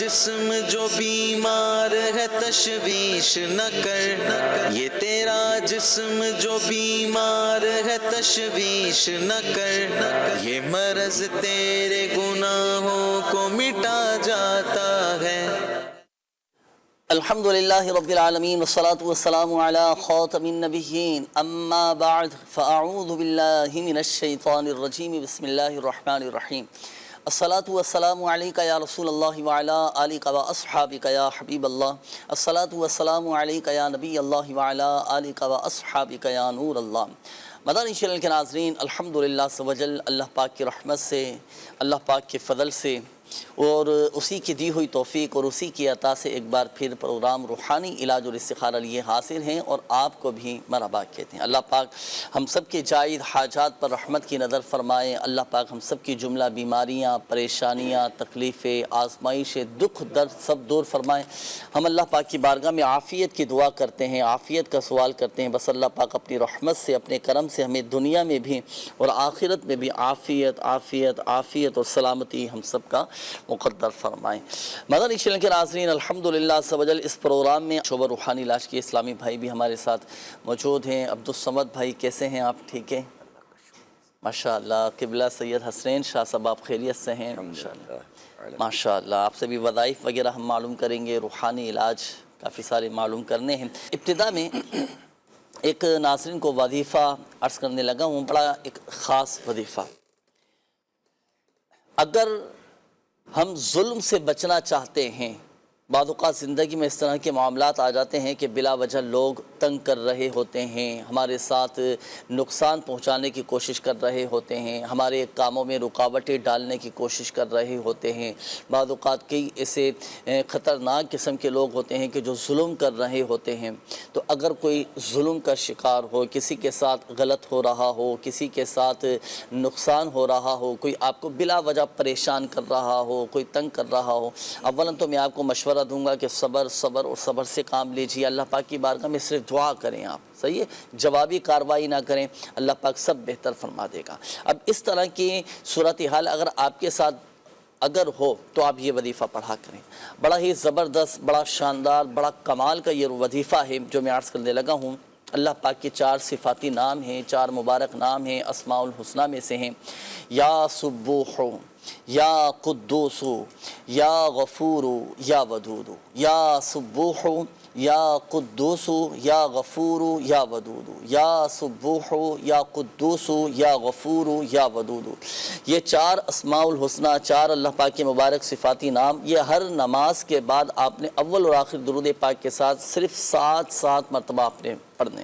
جسم جو بیمار ہے تشویش نہ کر، یہ تیرا جسم جو بیمار ہے تشویش نہ کر، یہ مرض تیرے گناہوں کو مٹا جاتا ہے۔ الحمدللہ رب العالمین والصلاة والسلام علی خاتم النبیین، اما بعد فاعوذ باللہ من الشیطان الرجیم، بسم اللہ الرحمن الرحیم۔ الصلاة والسلام علیکہ یا رسول اللہ وعلی آلکہ و اصحابکہ یا حبیب اللہ، الصلاة والسلام علیکہ یا نبی اللہ وعلی آلکہ و اصحابکہ یا نور اللہ۔ مدنی چینل کے ناظرین، الحمدللہ سوجل اللہ پاک کی رحمت سے، اللہ پاک کے فضل سے اور اسی کی دی ہوئی توفیق اور اسی کی عطا سے ایک بار پھر پروگرام روحانی علاج اور استخارہ لیے حاضر ہیں اور آپ کو بھی مرحبا کہتے ہیں۔ اللہ پاک ہم سب کے جائز حاجات پر رحمت کی نظر فرمائے۔ اللہ پاک ہم سب کی جملہ بیماریاں، پریشانیاں، تکلیفیں، آزمائشیں، دکھ درد سب دور فرمائے۔ ہم اللہ پاک کی بارگاہ میں عافیت کی دعا کرتے ہیں، عافیت کا سوال کرتے ہیں، بس اللہ پاک اپنی رحمت سے، اپنے کرم سے ہمیں دنیا میں بھی اور آخرت میں بھی عافیت عافیت عافیت اور سلامتی ہم سب کا مقدر فرمائیں۔ مدنی چینل کے ناظرین، الحمدللہ سوجل اس پروگرام میں شعبہ روحانی علاج کے اسلامی بھائی بھی ہمارے ساتھ موجود ہیں۔ عبدالصمد بھائی کیسے ہیں آپ؟ ٹھیک ہیں ماشاءاللہ۔ قبلہ سید حسنین شاہ صاحب آپ خیریت سے ہیں؟ ماشاءاللہ۔ آپ سے بھی وظائف وغیرہ ہم معلوم کریں گے، روحانی علاج کافی سارے معلوم کرنے ہیں۔ ابتدا میں ایک ناظرین کو وظیفہ عرض کرنے لگا ہوں، بڑا ایک خاص وظیفہ۔ اگر ہم ظلم سے بچنا چاہتے ہیں، بعض اوقات زندگی میں اس طرح کے معاملات آ جاتے ہیں کہ بلا وجہ لوگ تنگ کر رہے ہوتے ہیں، ہمارے ساتھ نقصان پہنچانے کی کوشش کر رہے ہوتے ہیں، ہمارے کاموں میں رکاوٹیں ڈالنے کی کوشش کر رہے ہوتے ہیں۔ بعض اوقات کئی ایسے خطرناک قسم کے لوگ ہوتے ہیں کہ جو ظلم کر رہے ہوتے ہیں۔ تو اگر کوئی ظلم کا شکار ہو، کسی کے ساتھ غلط ہو رہا ہو، کسی کے ساتھ نقصان ہو رہا ہو، کوئی آپ کو بلا وجہ پریشان کر رہا ہو، کوئی تنگ کر رہا ہو، اولاً تو میں آپ کو مشورہ دوں گا کہ صبر اور صبر سے کام لیجیے۔ اللہ پاک کی بارگاہ میں صرف دعا کریں آپ، صحیح ہے، جوابی کارروائی نہ کریں، اللہ پاک سب بہتر فرما دے گا۔ اب اس طرح کی صورتحال اگر آپ کے ساتھ اگر ہو تو آپ یہ وظیفہ پڑھا کریں۔ بڑا ہی زبردست، بڑا شاندار، بڑا کمال کا یہ وظیفہ ہے جو میں عرض کرنے لگا ہوں۔ اللہ پاک کے 4 صفاتی نام ہیں، 4 مبارک نام ہیں، اسماء الحسنہ میں سے ہیں۔ یا سبوح، یا قدوس، یا غفور، یا ودود۔ یا سبوح، یا قدوس، یا غفور، یا ودود۔ یا سبوح، یا قدوس، یا غفور، یا ودود۔ یہ 4 اسماء الحسنہ، 4 اللہ پاک کے مبارک صفاتی نام، یہ ہر نماز کے بعد آپ نے اول اور آخر درود پاک کے ساتھ صرف 7 مرتبہ آپ نے پڑھنے۔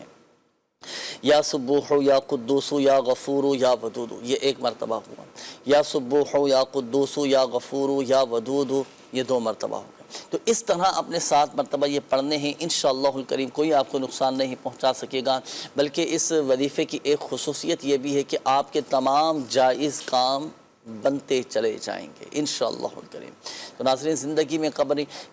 یا سبوح، یا قدوس، یا غفور، یا ودود، یہ 1 مرتبہ ہوا۔ یا سبوح، یا قدوس، یا غفور، یا ودود، یہ 2 مرتبہ ہوا۔ تو اس طرح اپنے 7 مرتبہ یہ پڑھنے ہیں، انشاءاللہ الکریم کوئی آپ کو نقصان نہیں پہنچا سکے گا۔ بلکہ اس وظیفے کی ایک خصوصیت یہ بھی ہے کہ آپ کے تمام جائز کام بنتے چلے جائیں گے انشاءاللہ الکریم۔ تو ناظرین، زندگی میں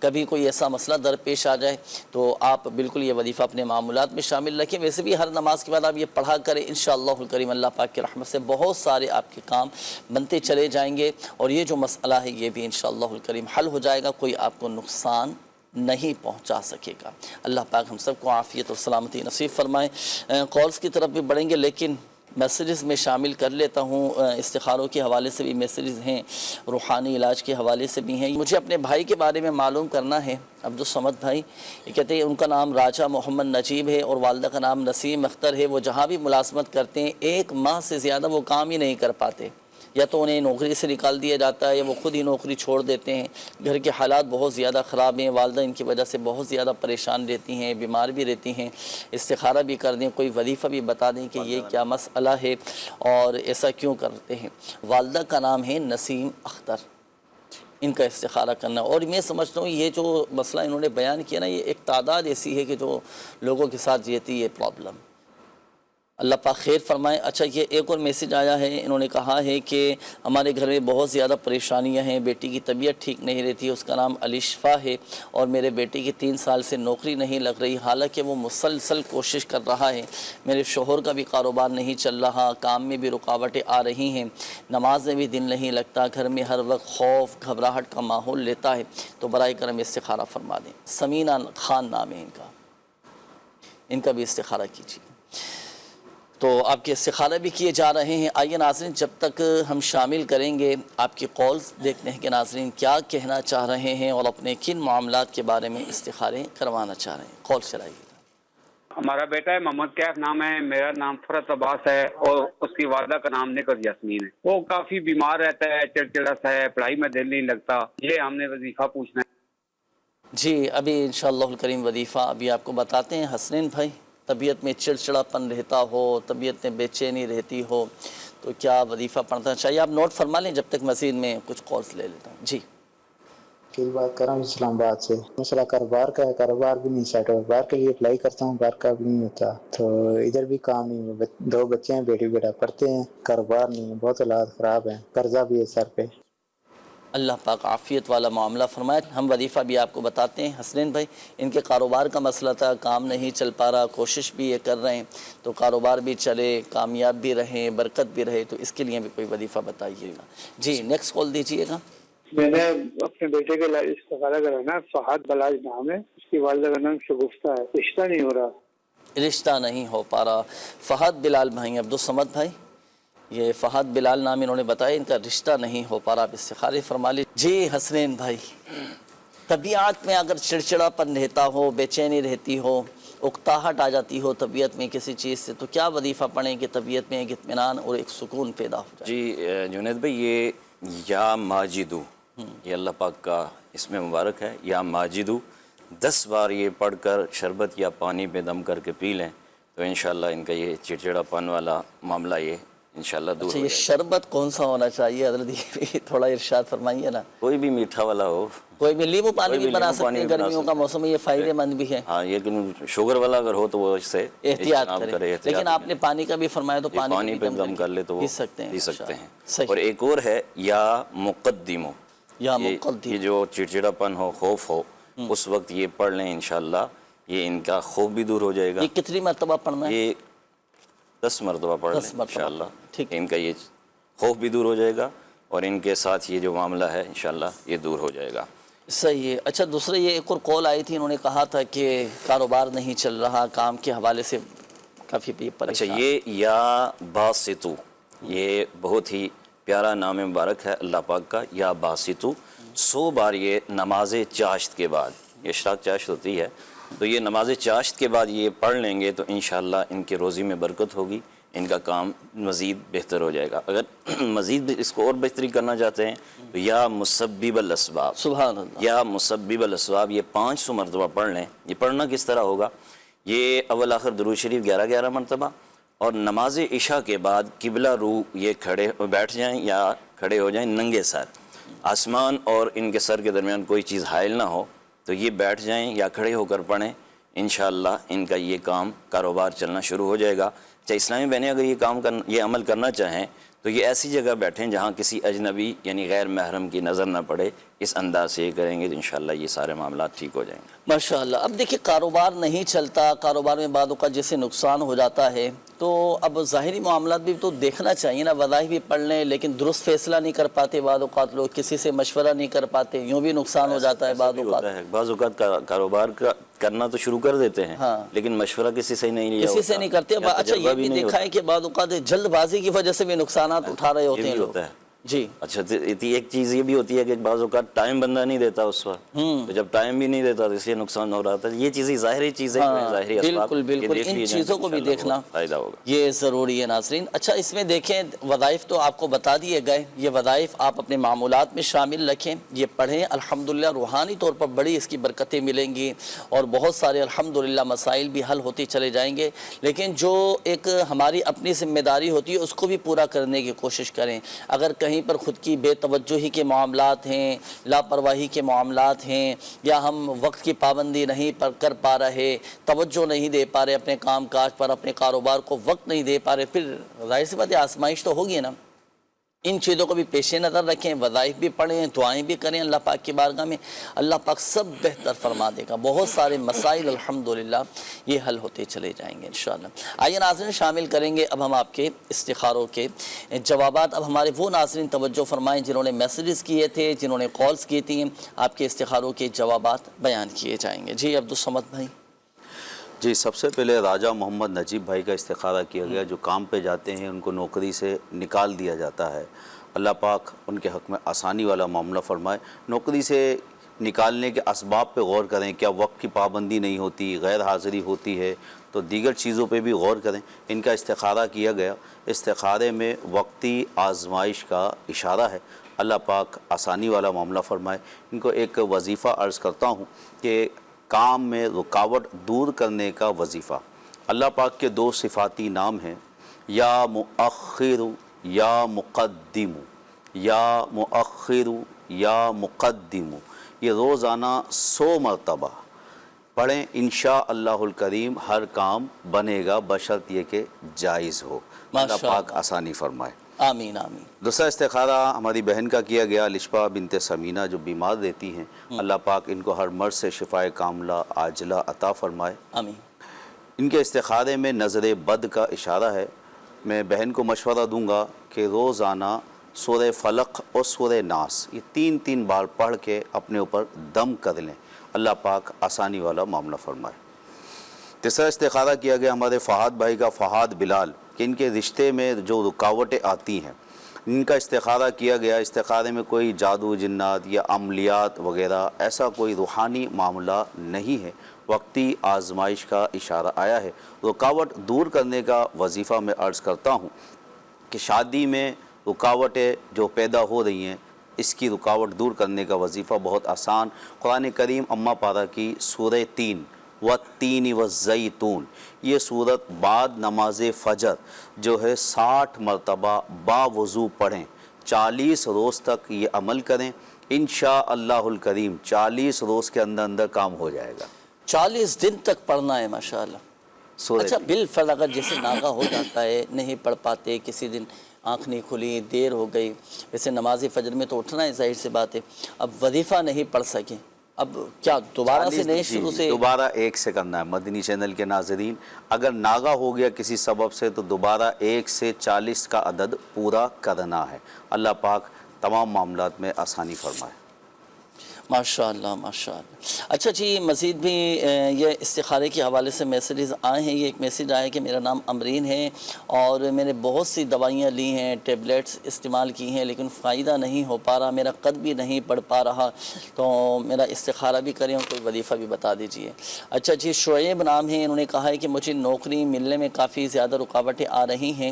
کبھی کوئی ایسا مسئلہ درپیش آ جائے تو آپ بالکل یہ وظیفہ اپنے معمولات میں شامل رکھیں۔ ویسے بھی ہر نماز کے بعد آپ یہ پڑھا کریں، انشاءاللہ الکریم اللہ پاک کی رحمت سے بہت سارے آپ کے کام بنتے چلے جائیں گے، اور یہ جو مسئلہ ہے یہ بھی انشاءاللہ الکریم حل ہو جائے گا، کوئی آپ کو نقصان نہیں پہنچا سکے گا۔ اللہ پاک ہم سب کو عافیت اور سلامتی نصیب فرمائے۔ کالز کی طرف بھی بڑھیں گے، لیکن میسیجز میں شامل کر لیتا ہوں۔ استخاروں کے حوالے سے بھی میسیجز ہیں، روحانی علاج کے حوالے سے بھی ہیں۔ مجھے اپنے بھائی کے بارے میں معلوم کرنا ہے، عبدالصمد بھائی، یہ کہتے ہیں ان کا نام راجہ محمد نجیب ہے اور والدہ کا نام نسیم اختر ہے۔ وہ جہاں بھی ملازمت کرتے ہیں 1 ماہ سے زیادہ وہ کام ہی نہیں کر پاتے، یا تو انہیں نوکری سے نکال دیا جاتا ہے یا وہ خود ہی نوکری چھوڑ دیتے ہیں۔ گھر کے حالات بہت زیادہ خراب ہیں، والدہ ان کی وجہ سے بہت زیادہ پریشان رہتی ہیں، بیمار بھی رہتی ہیں۔ استخارہ بھی کر دیں، کوئی وظیفہ بھی بتا دیں کہ یہ کیا مسئلہ ہے اور ایسا کیوں کرتے ہیں۔ والدہ کا نام ہے نسیم اختر، ان کا استخارہ کرنا۔ اور میں سمجھتا ہوں یہ جو مسئلہ انہوں نے بیان کیا نا، یہ ایک تعداد ایسی ہے کہ جو لوگوں کے ساتھ رہتی ہے پرابلم۔ اللہ پاک خیر فرمائے۔ اچھا یہ ایک اور میسیج آیا ہے، انہوں نے کہا ہے کہ ہمارے گھر میں بہت زیادہ پریشانیاں ہیں، بیٹی کی طبیعت ٹھیک نہیں رہتی، اس کا نام علیشفا ہے اور میرے بیٹی کی 3 سال سے نوکری نہیں لگ رہی، حالانکہ وہ مسلسل کوشش کر رہا ہے، میرے شوہر کا بھی کاروبار نہیں چل رہا، کام میں بھی رکاوٹیں آ رہی ہیں، نماز میں بھی دل نہیں لگتا، گھر میں ہر وقت خوف گھبراہٹ کا ماحول لیتا ہے، تو برائے کرم استخارہ فرما دیں۔ سمینہ خان نام ہے ان کا بھی استخارہ کیجیے۔ تو آپ کے استخارہ بھی کیے جا رہے ہیں۔ آئیے ناظرین، جب تک ہم شامل کریں گے آپ کی کالز، دیکھتے ہیں کہ ناظرین کیا کہنا چاہ رہے ہیں اور اپنے کن معاملات کے بارے میں استخارے کروانا چاہ رہے ہیں۔ کال چلائیے۔ ہمارا بیٹا ہے، محمد کیف نام ہے، میرا نام فرت عباس ہے اور اس کی والدہ کا نام نکت یاسمین ہے۔ وہ کافی بیمار رہتا ہے، چڑچڑا سا ہے، پڑھائی میں دل نہیں لگتا۔ یہ ہم نے وظیفہ پوچھنا ہے۔ جی ابھی انشاءاللہ الکریم وظیفہ ابھی آپ کو بتاتے ہیں۔ حسنین بھائی، طبیعت میں چڑچڑا پن رہتا ہو، طبیعت میں بے چینی رہتی ہو، تو کیا وظیفہ پڑھنا چاہیے؟ آپ نوٹ فرما لیں، جب تک مزید میں کچھ کالز لے لیتا ہوں۔ جی کی بات کر رہا ہوں اسلام آباد سے۔ مسئلہ کاروبار کا ہے، کاروبار بھی نہیں سیٹ ہو، باہر کے لیے اپلائی کرتا ہوں، باہر کا بھی نہیں ہوتا، تو ادھر بھی کام نہیں ہے۔ 2 بچے ہیں، بیٹی بیٹا پڑھتے ہیں، کاروبار نہیں ہے، بہت حالات خراب ہیں، قرضہ بھی ہے سر پہ۔ اللہ پاک عافیت والا معاملہ فرمائے۔ ہم وظیفہ بھی آپ کو بتاتے ہیں۔ حسنین بھائی، ان کے کاروبار کا مسئلہ تھا، کام نہیں چل پا رہا، کوشش بھی یہ کر رہے ہیں تو کاروبار بھی چلے، کامیاب بھی رہیں، برکت بھی رہے، تو اس کے لیے بھی کوئی وظیفہ بتائیے گا۔ جی نیکسٹ کال دیجیے گا۔ میں نے اپنے بیٹے کے لیے استخارہ کرانا ہے، فہد بلاج نام ہے، اس کی والدہ کا نام شگفتہ ہے، رشتہ نہیں ہو رہا۔ رشتہ نہیں ہو پا رہا۔ فہد بلال بھائی، عبدالصمد بھائی، یہ فہد بلال نام انہوں نے بتایا، ان کا رشتہ نہیں ہو پا رہا، آپ استخارے فرما لی۔ جی حسنین بھائی، طبیعت میں اگر چڑچڑا پن رہتا ہو، بے چینی رہتی ہو، اکتاہٹ آ جاتی ہو طبیعت میں کسی چیز سے، تو کیا وظیفہ پڑھیں کہ طبیعت میں ایک اطمینان اور ایک سکون پیدا ہو جائے؟ جی جنید بھائی، یہ یا ماجدو، یہ اللہ پاک کا اس میں مبارک ہے، یا ماجدو 10 بار یہ پڑھ کر شربت یا پانی پہ دم کر کے پی لیں تو انشاءاللہ ان کا یہ چڑچڑا پن والا معاملہ یہ انشاءاللہ دور اچھا، ہو یہ جائے گا۔ شربت کون سا ہونا چاہیے حضرت؟ یہ تھوڑا ارشاد فرمائیے نا۔ کوئی بھی میٹھا والا ہو، کوئی بھی لیمو پانی کوئی بھی بھی بنا لیمو سکتے پانی ہیں، بھی بنا گرمیوں کا سکتے ہیں۔ موسم ہے، یہ فائدہ مند بھی ہے۔ ہاں، لیکن شوگر والا اگر ہو تو وہ اس سے احتیاط اجتناب کریں، کرے، احتیاط لیکن آپ نے پانی کا بھی فرمایا تو کریں۔ پانی پہ دم کر لے تو وہ پی سکتے ہیں۔ پی سکتے ہیں۔ صحیح۔ اور ایک اور ہے یا مقدمو، یا یہ مقدم، جو چڑچڑا پن ہو، خوف ہو، اس وقت یہ پڑھ لیں انشاءاللہ یہ ان کا خوف بھی دور ہو جائے گا۔ یہ کتنی مرتبہ پڑھنا ہے؟ یہ 10 مرتبہ پڑھ 10 لیں مرتبہ، انشاءاللہ، ٹھیک۔ ان کا یہ خوف بھی دور ہو جائے گا اور ان کے ساتھ یہ جو معاملہ ہے انشاءاللہ یہ دور ہو جائے گا۔ صحیح ہے۔ اچھا دوسرے یہ ایک اور کال آئی تھی، انہوں نے کہا تھا کہ کاروبار نہیں چل رہا، کام کے حوالے سے کافی اچھا، پریشان۔ یہ یا باسطو، یہ بہت ہی پیارا نام مبارک ہے اللہ پاک کا، یا باسطو 100 بار یہ نماز چاشت کے بعد، یہ اشراق چاشت ہوتی ہے تو یہ نماز چاشت کے بعد یہ پڑھ لیں گے تو انشاءاللہ ان کے روزی میں برکت ہوگی، ان کا کام مزید بہتر ہو جائے گا۔ اگر مزید اس کو اور بہتری کرنا چاہتے ہیں تو یا مسبب الاسباب، سبحان اللہ۔ یا مسبب الاسباب یہ 500 مرتبہ پڑھ لیں۔ یہ پڑھنا کس طرح ہوگا؟ یہ اول آخر درود شریف 11 مرتبہ، اور نماز عشاء کے بعد قبلہ رو یہ کھڑے بیٹھ جائیں یا کھڑے ہو جائیں ننگے سر، آسمان اور ان کے سر کے درمیان کوئی چیز حائل نہ ہو، تو یہ بیٹھ جائیں یا کھڑے ہو کر پڑھیں، انشاءاللہ ان کا یہ کام کاروبار چلنا شروع ہو جائے گا۔ چاہے اسلامی بہنیں اگر یہ عمل کرنا چاہیں تو یہ ایسی جگہ بیٹھیں جہاں کسی اجنبی یعنی غیر محرم کی نظر نہ پڑے، اس انداز سے یہ کریں گے تو انشاءاللہ یہ سارے معاملات ٹھیک ہو جائیں گے۔ ماشاءاللہ۔ اب دیکھیں کاروبار نہیں چلتا، کاروبار میں بعض اوقات جیسے نقصان ہو جاتا ہے، تو اب ظاہری معاملات بھی تو دیکھنا چاہیے نا، وظائف بھی پڑھ لیں لیکن درست فیصلہ نہیں کر پاتے، بعض اوقات لوگ کسی سے مشورہ نہیں کر پاتے، یوں بھی نقصان ہو جاتا ہے بعض اوقات۔ بعض اوقات کاروبار کرنا تو شروع کر دیتے ہیں لیکن مشورہ کسی سے نہیں لیا کسی سے نہیں کرتے۔ اچھا یہ بھی دیکھا ہے کہ بعض اوقات جلد بازی کی وجہ سے بھی نقصانات اٹھا رہے ہوتے ہیں لوگ۔ جی اچھا، ایک چیز یہ بھی ہوتی ہے کہ بعض اوقات ٹائم بندہ نہیں دیتا اس وقت، تو جب ٹائم بھی نہیں دیتا تو اس لیے نقصان ہو رہا تھا۔ یہ چیزیں ظاہری چیزیں، ظاہری اسباب، بالکل بالکل، ان چیزوں کو بھی دیکھنا فائدہ ہوگا، یہ ضروری ہے ناظرین۔ اچھا اس میں دیکھیں وظائف تو آپ کو بتا دیے گئے، یہ وظائف آپ اپنے معمولات میں شامل رکھیں، یہ پڑھیں، الحمدللہ روحانی طور پر بڑی اس کی برکتیں ملیں گی اور بہت سارے الحمدللہ مسائل بھی حل ہوتے چلے جائیں گے۔ لیکن جو ایک ہماری اپنی ذمہ داری ہوتی ہے اس کو بھی پورا کرنے کی کوشش کریں۔ اگر کہیں کہیں پر خود کی بے توجہی کے معاملات ہیں، لاپرواہی کے معاملات ہیں، یا ہم وقت کی پابندی نہیں کر پا رہے، توجہ نہیں دے پا رہے اپنے کام کاج پر، اپنے کاروبار کو وقت نہیں دے پا رہے، پھر ظاہر سی بات ہے آزمائش تو ہوگی نا۔ ان چیزوں کو بھی پیش نظر رکھیں، وظائف بھی پڑھیں، دعائیں بھی کریں اللہ پاک کی بارگاہ میں، اللہ پاک سب بہتر فرما دے گا۔ بہت سارے مسائل الحمدللہ یہ حل ہوتے چلے جائیں گے انشاءاللہ۔ آئیے ناظرین شامل کریں گے اب ہم آپ کے استخاروں کے جوابات۔ اب ہمارے وہ ناظرین توجہ فرمائیں جنہوں نے میسیجز کیے تھے، جنہوں نے کالز کی تھیں، آپ کے استخاروں کے جوابات بیان کیے جائیں گے۔ جی عبدالصمد بھائی۔ جی، سب سے پہلے راجہ محمد نجیب بھائی کا استخارہ کیا گیا، جو کام پہ جاتے ہیں ان کو نوکری سے نکال دیا جاتا ہے۔ اللہ پاک ان کے حق میں آسانی والا معاملہ فرمائے۔ نوکری سے نکالنے کے اسباب پہ غور کریں، کیا وقت کی پابندی نہیں ہوتی، غیر حاضری ہوتی ہے، تو دیگر چیزوں پہ بھی غور کریں۔ ان کا استخارہ کیا گیا، استخارے میں وقتی آزمائش کا اشارہ ہے۔ اللہ پاک آسانی والا معاملہ فرمائے۔ ان کو ایک وظیفہ عرض کرتا ہوں کہ کام میں رکاوٹ دور کرنے کا وظیفہ۔ اللہ پاک کے دو صفاتی نام ہیں، یا مؤخر یا مقدم، یا مؤخر یا مقدم۔ یہ روزانہ 100 مرتبہ پڑھیں، انشاءاللہ الکریم ہر کام بنے گا، بشرط یہ کہ جائز ہو۔ اللہ پاک آسانی فرمائے۔ آمین آمین۔ دوسرا استخارہ ہماری بہن کا کیا گیا، لشپا بنت سمینہ، جو بیمار رہتی ہیں۔ اللہ پاک ان کو ہر مرض سے شفائے کاملہ عاجلہ عطا فرمائے۔ آمین۔ ان کے استخارے میں نظر بد کا اشارہ ہے۔ میں بہن کو مشورہ دوں گا کہ روزانہ سورہ فلق اور سورہ ناس یہ 3 بار پڑھ کے اپنے اوپر دم کر لیں۔ اللہ پاک آسانی والا معاملہ فرمائے۔ تیسرا استخارہ کیا گیا ہمارے فہد بھائی کا، فہد بلال، کہ ان کے رشتے میں جو رکاوٹیں آتی ہیں ان کا استخارہ کیا گیا۔ استخارے میں کوئی جادو جنات یا عملیات وغیرہ ایسا کوئی روحانی معاملہ نہیں ہے، وقتی آزمائش کا اشارہ آیا ہے۔ رکاوٹ دور کرنے کا وظیفہ میں عرض کرتا ہوں کہ شادی میں رکاوٹیں جو پیدا ہو رہی ہیں، اس کی رکاوٹ دور کرنے کا وظیفہ بہت آسان۔ قرآن کریم اماں پارہ کی سورہ 3 والتین والزیتون، یہ صورت بعد نماز فجر جو ہے 60 مرتبہ باوضو پڑھیں، 40 روز تک یہ عمل کریں، انشاءاللہ الکریم 40 روز کے اندر کام ہو جائے گا۔ 40 دن تک پڑھنا ہے ماشاءاللہ۔ اچھا بالفعل اگر جیسے ناغہ ہو جاتا ہے، نہیں پڑھ پاتے، کسی دن آنکھ نہیں کھلی، دیر ہو گئی، ویسے نماز فجر میں تو اٹھنا ہے ظاہر سی بات ہے، اب وظیفہ نہیں پڑھ سکیں، اب کیا دوبارہ سے نئے شروع سے؟ دوبارہ 1 سے کرنا ہے مدنی چینل کے ناظرین۔ اگر ناغہ ہو گیا کسی سبب سے تو دوبارہ 1 سے 40 کا عدد پورا کرنا ہے۔ اللہ پاک تمام معاملات میں آسانی فرمائے۔ ماشاءاللہ ماشاءاللہ۔ اچھا جی، مزید بھی یہ استخارے کے حوالے سے میسیجز آئے ہیں۔ یہ ایک میسیج آیا کہ میرا نام امرین ہے اور میں نے بہت سی دوائیاں لی ہیں، ٹیبلیٹس استعمال کی ہیں، لیکن فائدہ نہیں ہو پا رہا، میرا قد بھی نہیں بڑھ پا رہا، تو میرا استخارہ بھی کریں اور کوئی وظیفہ بھی بتا دیجئے۔ اچھا جی، شعیب نام ہے، انہوں نے کہا ہے کہ مجھے نوکری ملنے میں کافی زیادہ رکاوٹیں آ رہی ہیں،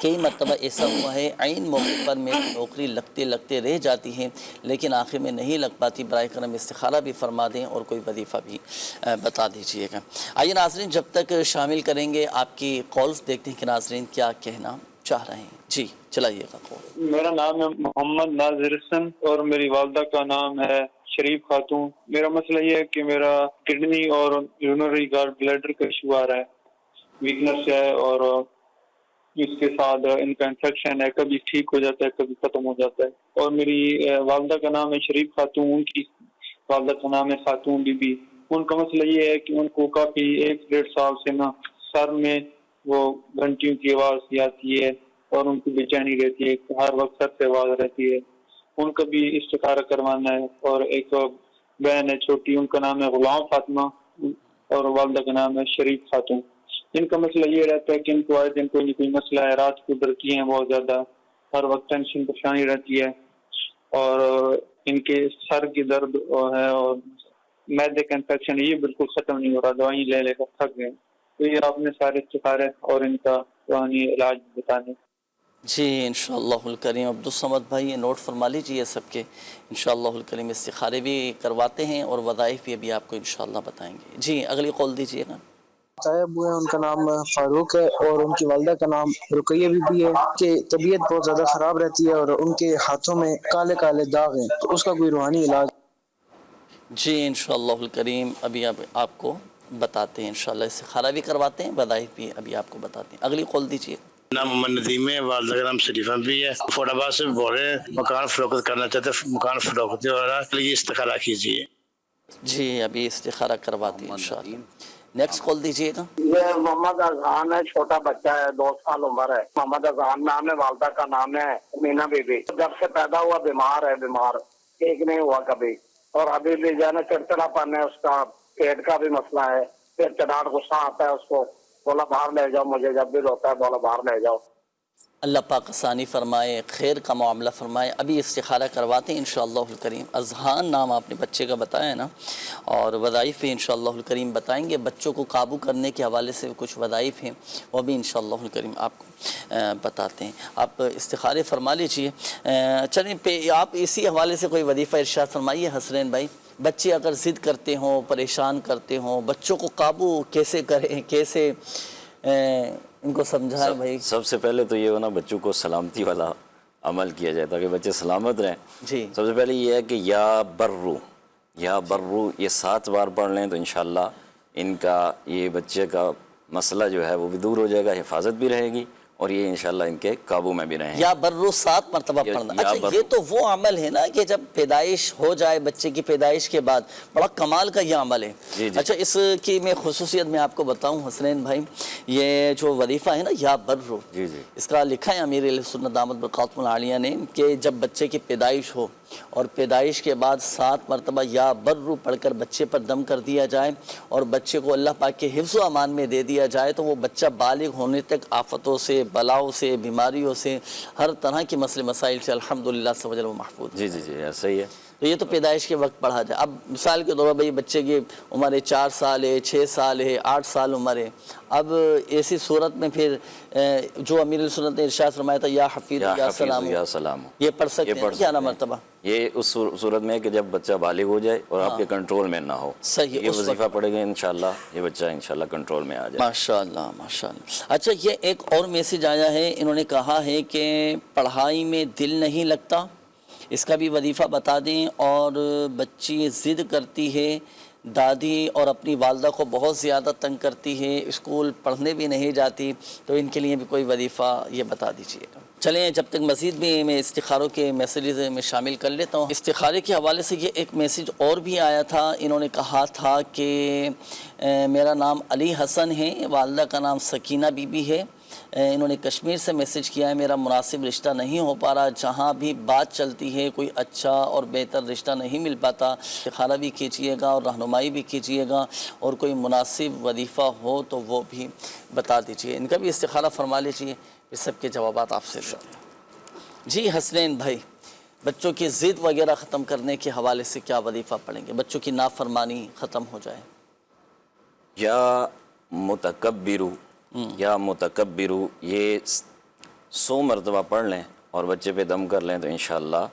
کئی مرتبہ ایسا ہوا ہے عین موقع پر میری نوکری لگتے رہ جاتی ہے لیکن آخر میں نہیں لگ پاتی، برائے کرم استخارہ بھی فرما دیں اور کوئی وظیفہ بھی بتا دیجئے گا۔ آئیے ناظرین جب تک شامل کریں گے آپ کی کالز، دیکھتے ہیں کہ ناظرین کیا کہنا چاہ رہے ہیں۔ جی چلائیے گا کال۔ میرا نام ہے محمد ناظر حسن اور میری والدہ کا نام ہے شریف خاتون۔ میرا مسئلہ یہ ہے کہ میرا کڈنی اور یورینری گال بلیڈر کا ایشو آ رہا ہے، ویکنس ہے اور اس کے ساتھ ان کا انفیکشن ہے، کبھی ٹھیک ہو جاتا ہے کبھی ختم ہو جاتا ہے۔ اور میری والدہ کا نام ہے شریف خاتون، ان کی والدہ کا نام ہے خاتون بی بی۔ ان کا مسئلہ یہ ہے کہ ان کو کافی 1-1.5 سال سے نا سر میں وہ گھنٹیوں کی آواز آتی ہے اور ان کی بے چینی رہتی ہے، ہر وقت سر سے آواز رہتی ہے۔ ان کا بھی استخارہ کروانا ہے۔ اور ایک بہن ہے چھوٹی، ان کا نام ہے غلام فاطمہ اور والدہ کا نام ہے شریف خاتون۔ ان کا مسئلہ یہ رہتا ہے کہ ان کو آئے دن کوئی نہ کوئی مسئلہ ہے، رات کو ڈرتی ہیں بہت زیادہ، ہر وقت ٹینشن پریشانی رہتی ہے، اور ان کے سر کی درد ہے اور معدے کا انفیکشن یہ بالکل ختم نہیں ہو رہا، دوائیں لے کر تھک گئے۔ تو یہ آپ نے سارے استخارے اور ان کا روحانی علاج بتانے۔ جی انشاءاللہ الکریم عبدالصمد بھائی یہ نوٹ فرما لیجیے سب کے، انشاءاللہ الکریم استخارے بھی کرواتے ہیں اور وظائف بھی ابھی آپ کو انشاءاللہ بتائیں گے۔ جی اگلی کال دیجیے گا۔ طیب ہوئے، ان کا نام فاروق ہے اور ان کی والدہ کا نام رقیہ بی بی ہے کہ طبیعت بہت زیادہ خراب رہتی ہے اور ان کے ہاتھوں میں کالے کالے داغ ہیں، تو اس کا کوئی روحانی علاج؟ جی انشاءاللہ الکریم ابھی آپ کو بتاتے ہیں، انشاءاللہ استخارہ بھی کرواتے ہیں، وظائف بھی ابھی آپ کو بتاتے ہیں۔ اگلی قول دیجیے۔ نام محمد ندیم ہے، والدہ کا نام شریفہ بھی ہے، فوڈ آباد سے بول رہے ہیں، مکان فروخت کرنا چاہتے ہیں، مکان فروخت ہو رہا ہے، یہ استخارہ کیجیے۔ جی ابھی استخارہ کرواتے ہیں انشاءاللہ۔ نیکسٹ کال دیجیے گا۔ یہ محمد اذہان ہے، چھوٹا بچہ ہے، 2 سال عمر ہے، محمد اذہان نام ہے، والدہ کا نام ہے مینا بی بی۔ جب سے پیدا ہوا بیمار ہے، بیمار ٹھیک نہیں ہوا کبھی، اور ابھی بھی جو ہے نا چڑچڑا پن ہے، اس کا پیٹ کا بھی مسئلہ ہے، پھر چڑاٹ غصہ آتا ہے اس کو، بولا باہر لے جاؤ مجھے، جب بھی روتا ہے بولا باہر لے جاؤ۔ اللہ پاک آسانی فرمائے، خیر کا معاملہ فرمائے۔ ابھی استخارہ کرواتے ہیں انشاءاللہ الکریم۔ اذہان نام آپ نے بچے کا بتایا ہے نا، اور وظائف بھی انشاءاللہ الکریم بتائیں گے۔ بچوں کو قابو کرنے کے حوالے سے کچھ وظائف ہیں، وہ بھی انشاءاللہ الکریم آپ کو بتاتے ہیں۔ آپ استخارے فرما لیجئے۔ چلیں آپ اسی حوالے سے کوئی وظیفہ ارشاد فرمائیے حسنین بھائی۔ بچے اگر ضد کرتے ہوں، پریشان کرتے ہوں، بچوں کو قابو کیسے کریں، کیسے ان کو سمجھائیں بھائی؟ سب سے پہلے تو یہ ہونا بچوں کو سلامتی والا عمل کیا جائے تاکہ بچے سلامت رہیں۔ جی سب سے پہلے یہ ہے کہ یا برو یہ 7 بار پڑھ لیں تو انشاءاللہ ان کا یہ بچے کا مسئلہ جو ہے وہ بھی دور ہو جائے گا، حفاظت بھی رہے گی اور یہ انشاءاللہ ان کے قابو میں بھی رہیں۔ یا برو 7 مرتبہ پڑھنا۔ اچھا یہ تو وہ عمل ہے نا کہ جب پیدائش ہو جائے، بچے کی پیدائش کے بعد، بڑا کمال کا یہ عمل ہے۔ اچھا اس کی میں خصوصیت میں آپ کو بتاؤں حسنین بھائی، یہ جو وظیفہ ہے نا یا برو، اس کا لکھا ہے امیر اہل سنت دامت برکاتہم العالیہ نے کہ جب بچے کی پیدائش ہو اور پیدائش کے بعد 7 مرتبہ یا برو پڑھ کر بچے پر دم کر دیا جائے اور بچے کو اللہ پاک کے حفظ و امان میں دے دیا جائے تو وہ بچہ بالغ ہونے تک آفتوں سے، بلاؤں سے، بیماریوں سے، ہر طرح کے مسئلے مسائل سے الحمدللہ سے وہ محفوظ۔ جی ایسا ہی ہے۔ تو یہ تو پیدائش کے وقت پڑھا جائے۔ اب مثال کے طور پر بھئی بچے کی عمر 4 سال ہے، 6 سال ہے، 8 سال عمر ہے، اب ایسی صورت میں پھر جو امیر سنت نے ارشاد فرمایا تھا یا حفیظ یا سلام، یہ پڑھ سکتے ہیں 11 مرتبہ۔ یہ اس صورت میں ہے کہ جب بچہ بالغ ہو جائے اور آپ کے کنٹرول میں نہ ہو، صحیح، یہ وظیفہ پڑھے گا انشاءاللہ یہ بچہ انشاءاللہ کنٹرول میں آ جائے۔ ماشاءاللہ ماشاءاللہ۔ اچھا یہ ایک اور میسیج آیا ہے، انہوں نے کہا ہے کہ پڑھائی میں دل نہیں لگتا، اس کا بھی وظیفہ بتا دیں، اور بچی ضد کرتی ہے، دادی اور اپنی والدہ کو بہت زیادہ تنگ کرتی ہے، اسکول پڑھنے بھی نہیں جاتی، تو ان کے لیے بھی کوئی وظیفہ یہ بتا دیجیے گا۔ چلیں جب تک مزید بھی میں استخاروں کے میسیجز میں شامل کر لیتا ہوں۔ استخارے کے حوالے سے یہ ایک میسیج اور بھی آیا تھا، انہوں نے کہا تھا کہ میرا نام علی حسن ہے، والدہ کا نام سکینہ بی بی ہے، انہوں نے کشمیر سے میسیج کیا ہے، میرا مناسب رشتہ نہیں ہو پا رہا، جہاں بھی بات چلتی ہے کوئی اچھا اور بہتر رشتہ نہیں مل پاتا، استخارہ بھی کیجیے گا اور رہنمائی بھی کیجیے گا، اور کوئی مناسب وظیفہ ہو تو وہ بھی بتا دیجیے۔ ان کا بھی استخارہ فرما لیجیے، اس سب کے جوابات آپ سے لیتے ہیں۔ جی حسنین بھائی، بچوں کی ضد وغیرہ ختم کرنے کے حوالے سے کیا وظیفہ پڑھیں گے، بچوں کی نافرمانی ختم ہو جائے؟ یا متکبرو یہ 100 مرتبہ پڑھ لیں اور بچے پہ دم کر لیں تو انشاءاللہ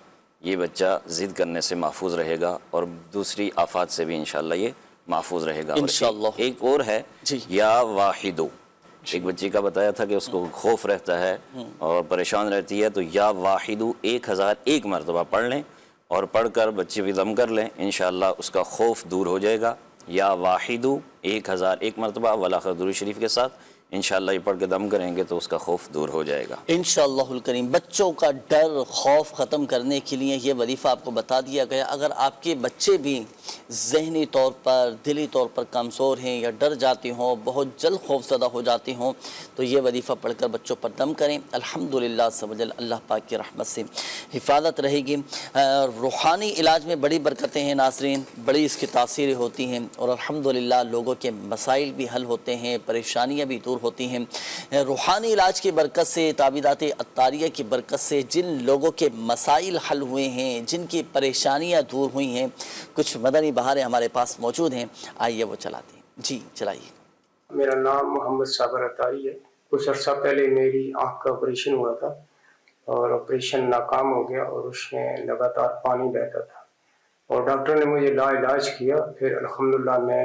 یہ بچہ ضد کرنے سے محفوظ رہے گا اور دوسری آفات سے بھی انشاءاللہ یہ محفوظ رہے گا۔ انشاءاللہ۔ ایک اور ہے یا واحدو، ایک بچی کا بتایا تھا کہ اس کو خوف رہتا ہے اور پریشان رہتی ہے، تو یا واحدو 1001 مرتبہ پڑھ لیں اور پڑھ کر بچے پہ دم کر لیں، انشاءاللہ اس کا خوف دور ہو جائے گا۔ یا واحدو 1001 مرتبہ والآخر درود شریف کے ساتھ انشاءاللہ یہ پڑھ کے دم کریں گے تو اس کا خوف دور ہو جائے گا انشاءاللہ الکریم۔ بچوں کا ڈر خوف ختم کرنے کے لیے یہ وظیفہ آپ کو بتا دیا گیا۔ اگر آپ کے بچے بھی ذہنی طور پر دلی طور پر کمزور ہیں یا ڈر جاتے ہوں، بہت جلد خوف زدہ ہو جاتے ہوں، تو یہ وظیفہ پڑھ کر بچوں پر دم کریں، الحمدللہ سبحان اللہ پاک کی رحمت سے حفاظت رہے گی۔ روحانی علاج میں بڑی برکتیں ہیں ناظرین، بڑی اس کی تاثیریں ہوتی ہیں اور الحمدللہ لوگوں کے مسائل بھی حل ہوتے ہیں، پریشانیاں بھی دور ہوتی ہیں۔ روحانی علاج کی برکت سے، تعویذات عطاریہ کی برکت سے جن لوگوں کے مسائل حل ہوئے ہیں، جن کی پریشانیاں دور ہوئی ہیں، کچھ مدنی بہاریں ہمارے پاس موجود ہیں، آئیے وہ چلاتے ہیں۔ جی چلائیے۔ میرا نام محمد صابر عطاری ہے۔ کچھ عرصہ پہلے میری آنکھ کا آپریشن ہوا تھا اور آپریشن ناکام ہو گیا اور اس میں لگاتار پانی بہتا تھا اور ڈاکٹر نے مجھے لا علاج کیا۔ پھر الحمدللہ میں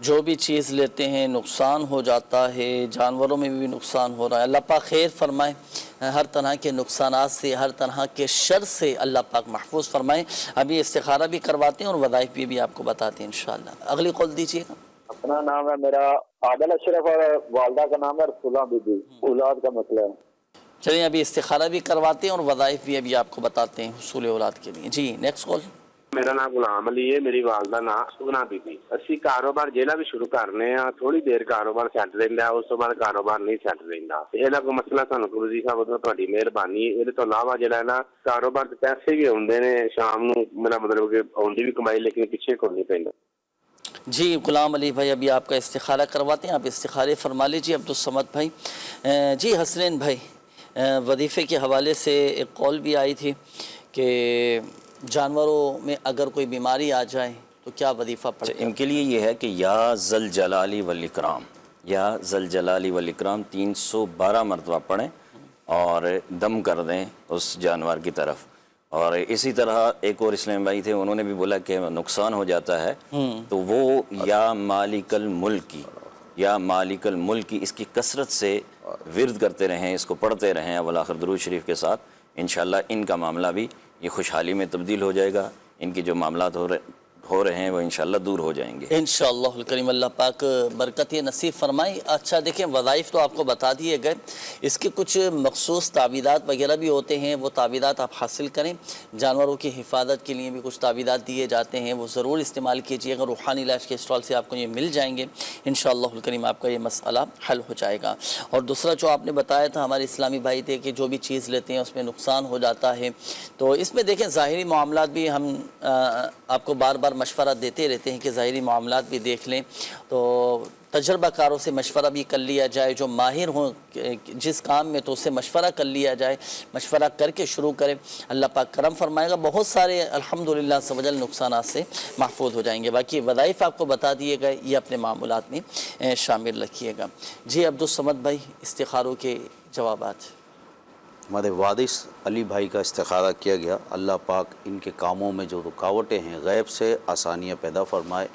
جو بھی چیز لیتے ہیں نقصان ہو جاتا ہے، جانوروں میں بھی نقصان ہو رہا ہے۔ اللہ پاک خیر فرمائے، ہر طرح کے نقصانات سے، ہر طرح کے شر سے اللہ پاک محفوظ فرمائے۔ ابھی استخارہ بھی کرواتے ہیں اور وظائف بھی آپ کو بتاتے ہیں انشاءاللہ۔ اگلی قول دیجیے گا۔ اپنا نام ہے میرا عادل اشرف اور والدہ کا نام ہے رسولہ بی بی، اولاد کا مسئلہ ہے۔ چلیے ابھی استخارہ بھی کرواتے ہیں اور وظائف بھی ابھی آپ کو بتاتے ہیں حصول اولاد کے لیے۔ جی نیکسٹ کال۔ میرا نام غلام علی ہے، میری والدہ نام سگنا بی بی۔ اسی کاروبار جہاں بھی شروع کرنے ہیں تھوڑی دیر کاروبار سیٹ رہتا ہے، اس تو بعد کاروبار نہیں سیٹ رہتا۔ یہ کوئی مسئلہ سانو گرو جی صاحب تو تہاڈی مہربانی۔ یہ تو علاوہ جہاں ہے نا کاروبار پیسے بھی آتے ہیں شام نو، میرا مطلب کہ آتی بھی کمائی لیکن پیچھے کو نہیں پہنتا۔ جی غلام علی بھائی ابھی آپ کا استخارہ کرواتے ہیں، آپ استخارے فرما لیجیے۔ عبدالصمد بھائی، جی حسنین بھائی، وظیفے کے حوالے سے ایک کال بھی آئی تھی کہ جانوروں میں اگر کوئی بیماری آ جائے تو کیا وظیفہ پڑے؟ ان کے لیے یہ ہے کہ یا ذل جلالی والاکرام، یا ذل جلالی والاکرام 312 مرتبہ پڑھیں اور دم کر دیں اس جانور کی طرف۔ اور اسی طرح ایک اور اسلام بھائی تھے، انہوں نے بھی بولا کہ نقصان ہو جاتا ہے تو وہ یا مالک الملکی، یا مالک الملکی اس کی کثرت سے ورد کرتے رہیں، اس کو پڑھتے رہیں اول آخر درود شریف کے ساتھ۔ انشاءاللہ ان کا معاملہ بھی یہ خوشحالی میں تبدیل ہو جائے گا، ان کی جو معاملات ہو رہے ہیں وہ انشاءاللہ دور ہو جائیں گے انشاءاللہ الکریم۔ اللہ پاک برکت نصیب فرمائی۔ اچھا دیکھیں وظائف تو آپ کو بتا دیے گئے، اس کے کچھ مخصوص تعویذات وغیرہ بھی ہوتے ہیں، وہ تعویذات آپ حاصل کریں۔ جانوروں کی حفاظت کے لیے بھی کچھ تعویذات دیے جاتے ہیں، وہ ضرور استعمال کیجیے گا۔ روحانی علاج کے اسٹال سے آپ کو یہ مل جائیں گے، انشاءاللہ الکریم آپ کا یہ مسئلہ حل ہو جائے گا۔ اور دوسرا جو آپ نے بتایا تھا ہمارے اسلامی بھائی تھے کہ جو بھی چیز لیتے ہیں اس میں نقصان ہو جاتا ہے، تو اس میں دیکھیں ظاہری معاملات بھی ہم آپ کو بار بار مشورہ دیتے رہتے ہیں کہ ظاہری معاملات بھی دیکھ لیں، تو تجربہ کاروں سے مشورہ بھی کر لیا جائے، جو ماہر ہوں جس کام میں تو اس سے مشورہ کر لیا جائے، مشورہ کر کے شروع کریں۔ اللہ پاک کرم فرمائے گا، بہت سارے الحمدللہ سوجل نقصانات سے محفوظ ہو جائیں گے۔ باقی وظائف آپ کو بتا دیے گئے، یہ اپنے معمولات میں شامل رکھیے گا۔ جی عبدالصمد بھائی استخاروں کے جوابات۔ ہمارے وارث علی بھائی کا استخارہ کیا گیا، اللہ پاک ان کے کاموں میں جو رکاوٹیں ہیں غیب سے آسانیاں پیدا فرمائے۔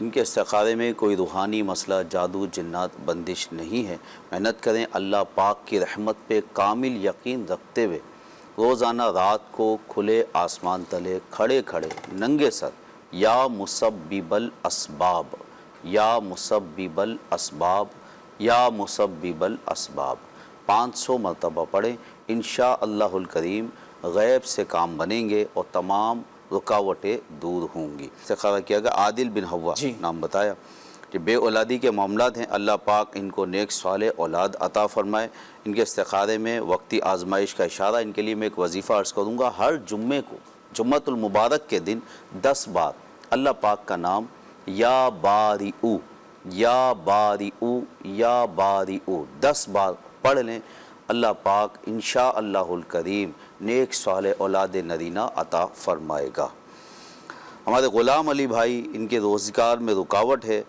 ان کے استخارے میں کوئی روحانی مسئلہ، جادو، جنات، بندش نہیں ہے۔ محنت کریں، اللہ پاک کی رحمت پہ کامل یقین رکھتے ہوئے روزانہ رات کو کھلے آسمان تلے کھڑے کھڑے ننگے سر یا مسبب الاسباب، یا مسبب الاسباب، یا مسبب الاسباب 500 مرتبہ پڑھیں۔ انشاءاللہ الکریم غیب سے کام بنیں گے اور تمام رکاوٹیں دور ہوں گی۔ استخارہ کیا گیا، عادل بن ہوا نام بتایا کہ بے اولادی کے معاملات ہیں، اللہ پاک ان کو نیک صالح اولاد عطا فرمائے۔ ان کے استخارے میں وقتی آزمائش کا اشارہ، ان کے لیے میں ایک وظیفہ عرض کروں گا۔ ہر جمعے کو، جمعۃ المبارک کے دن 10 بار اللہ پاک کا نام یا بارئو، یا بارئو، یا بارئو 10 بار پڑھ لیں، اللہ پاک انشاءاللہ الکریم نیک صالح اولاد نرینہ عطا فرمائے گا۔ ہمارے غلام علی بھائی، ان کے روزگار میں رکاوٹ ہے،